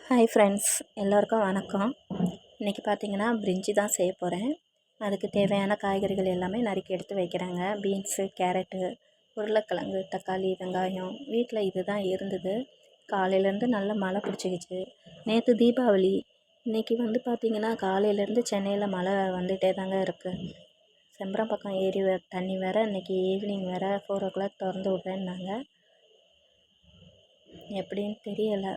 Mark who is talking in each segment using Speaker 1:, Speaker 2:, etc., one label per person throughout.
Speaker 1: Hi friends, எல்லோருக்கும் வணக்கம். இன்றைக்கி பார்த்தீங்கன்னா பிரிஞ்சி தான் செய்ய போகிறேன். அதுக்கு தேவையான காய்கறிகள் எல்லாமே நறுக்கி எடுத்து வைக்கிறேங்க. பீன்ஸு, கேரட்டு, உருளைக்கிழங்கு, தக்காளி, வெங்காயம் வீட்டில் இது தான் இருந்தது. காலையிலேருந்து நல்ல மழை பிடிச்சிக்கிச்சு. நேற்று தீபாவளி. இன்றைக்கி பார்த்திங்கன்னா காலையிலேருந்து சென்னையில் மழை வந்துகிட்டே தாங்க இருக்குது. செம்பரம் பக்கம் ஏரி தண்ணி வேறு இன்றைக்கி ஈவினிங் வேறு 4 o'clock திறந்து விட்றேன்னாங்க. எப்படின்னு தெரியலை.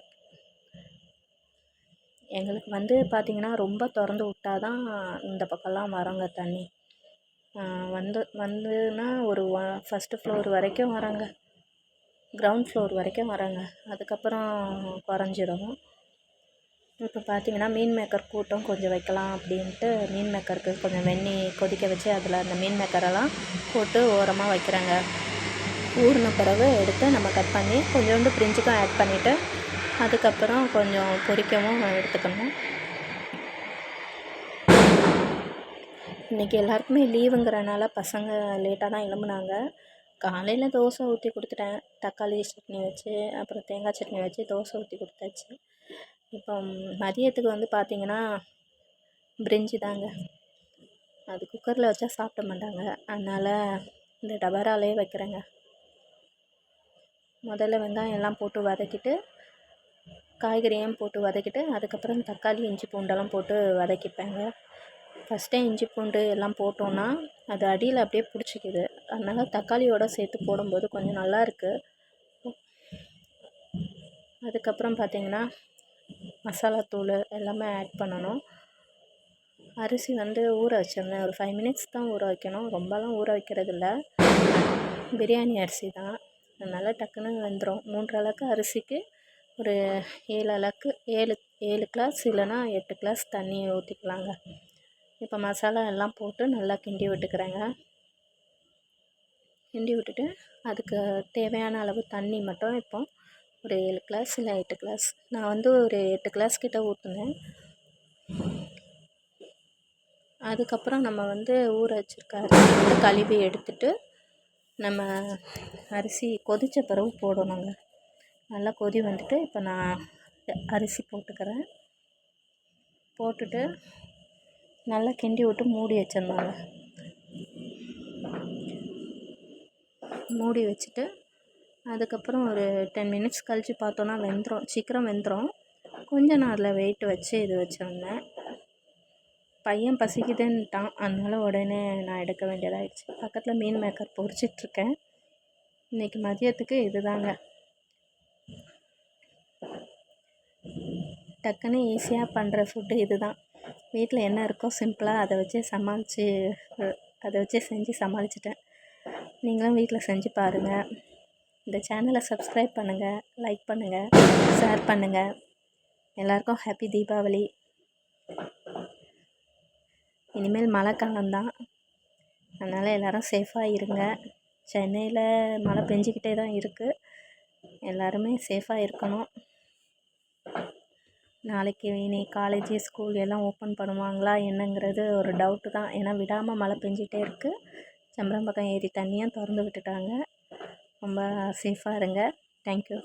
Speaker 1: எங்களுக்கு பார்த்திங்கன்னா ரொம்ப திறந்து விட்டா தான் இந்த பக்கம்லாம் வரோங்க தண்ணி. வந்துன்னா ஒரு ஃபஸ்ட்டு ஃப்ளோர் வரைக்கும் வரோங்க, கிரவுண்ட் ஃப்ளோர் வரைக்கும் வரோங்க. அதுக்கப்புறம் குறைஞ்சிரும். இப்போ பார்த்திங்கன்னா மீன் மேக்கர் கூட்டம் கொஞ்சம் வைக்கலாம் அப்படின்ட்டு மீன் மேக்கருக்கு கொஞ்சம் வெந்நீர் கொதிக்க வச்சு அதில் அந்த மீன் மேக்கரெல்லாம் போட்டு ஓரமாக வைக்கிறேங்க. ஊறின பிறகு எடுத்து நம்ம கட் பண்ணி கொஞ்சோண்டு பிரிஞ்சுக்கும் ஆட் பண்ணிவிட்டு அதுக்கப்புறம் கொஞ்சம் பொரிக்கவும் எடுத்துக்கணும். இன்றைக்கி எல்லாருக்குமே லீவுங்கிறனால பசங்க லேட்டாக தான் எழும்புனாங்க. காலையில் தோசை ஊற்றி கொடுத்துட்டேன். தக்காளி சட்னி வச்சு அப்புறம் தேங்காய் சட்னி வச்சு தோசை ஊற்றி கொடுத்தாச்சு. இப்போ மதியத்துக்கு பார்த்திங்கன்னா பிரிஞ்சி தாங்க. அது குக்கரில் வச்சா சாப்பிட மாட்டாங்க, அதனால் இந்த டபராலே வைக்கிறேங்க. முதல்ல வெங்காயம் எல்லாம் போட்டு வதக்கிட்டு காய்கறியும் போட்டு வதக்கிட்டு அதுக்கப்புறம் தக்காளி, இஞ்சி பூண்டெல்லாம் போட்டு வதக்கிப்பேங்க. ஃபஸ்ட்டே இஞ்சி பூண்டு எல்லாம் போட்டோன்னா அது அடியில் அப்படியே பிடிச்சிக்குது. அதனால் தக்காளியோடு சேர்த்து போடும்போது கொஞ்சம் நல்லாயிருக்கு. அதுக்கப்புறம் பார்த்திங்கன்னா மசாலாத்தூள் எல்லாமே ஆட் பண்ணணும். அரிசி ஊற வச்சிருந்தேன். ஒரு 5 minutes தான் ஊற வைக்கணும், ரொம்பலாம் ஊற வைக்கிறது இல்லை. பிரியாணி அரிசி தான், அதனால் டக்குன்னு வெந்துடும். 3 அளவுக்கு அரிசிக்கு ஒரு 7 அளவுக்கு 7 கிளாஸ் இல்லைனா 8 கிளாஸ் தண்ணி ஊற்றிக்கலாங்க. இப்போ மசாலா எல்லாம் போட்டு நல்லா கிண்டி விட்டுக்கிறேங்க. கிண்டி விட்டுட்டு அதுக்கு தேவையான அளவு தண்ணி மட்டும் இப்போ ஒரு 7 கிளாஸ் இல்லை 8 கிளாஸ், நான் ஒரு 8 கிளாஸ் கிட்ட ஊற்றுனேன். அதுக்கப்புறம் நம்ம ஊற வச்சுருக்க அரிசி கழுவி எடுத்துட்டு நம்ம அரிசி கொதித்த பிறகு போடணுங்க. நல்லா கொதி வந்துட்டு இப்போ நான் அரிசி போட்டுக்கிறேன். போட்டுட்டு நல்லா கிண்டி விட்டு மூடி வச்சிடணுங்க. மூடி வச்சுட்டு அதுக்கப்புறம் ஒரு 10 minutes கழித்து பார்த்தோன்னா வெந்துடும், சீக்கிரம் வெந்துடும். கொஞ்சம் நான் அதில் வெயிட் வச்சு இது வச்சுருந்தேன். பையன் பசிக்குதுன்ட்டான், அதனால் உடனே நான் எடுக்க வேண்டியதாகிடுச்சு. பக்கத்தில் மீன் மேக்கர் பொரிச்சிட்ருக்கேன். இன்றைக்கி மதியத்துக்கு இது தாங்க. டக்குன்னு ஈஸியாக பண்ணுற ஃபுட்டு இது தான். வீட்டில் என்ன இருக்கோ சிம்பிளாக அதை வச்சு செஞ்சு சமாளிச்சிட்டேன். நீங்களும் வீட்டில் செஞ்சு பாருங்கள். இந்த சேனலை சப்ஸ்கிரைப் பண்ணுங்கள், லைக் பண்ணுங்கள், ஷேர் பண்ணுங்கள். எல்லாருக்கும் ஹாப்பி தீபாவளி. இனிமேல் மழை காலம்தான், அதனால் எல்லோரும் சேஃபாக இருங்க. சென்னையில் மழை பெஞ்சிக்கிட்டே தான் இருக்குது. எல்லாருமே சேஃபாக இருக்கணும். நாளைக்கு இனி காலேஜ் ஸ்கூல் எல்லாம் ஓப்பன் பண்ணுவாங்களா என்னங்கிறது ஒரு டவுட்டு தான். ஏன்னா விடாமல் மழை பெஞ்சிட்டே இருக்குது. செம்பரம்பாக்கம் ஏரி தண்ணியும் திறந்து விட்டுட்டாங்க. ரொம்ப சேஃபாக இருங்க. தேங்க்யூ.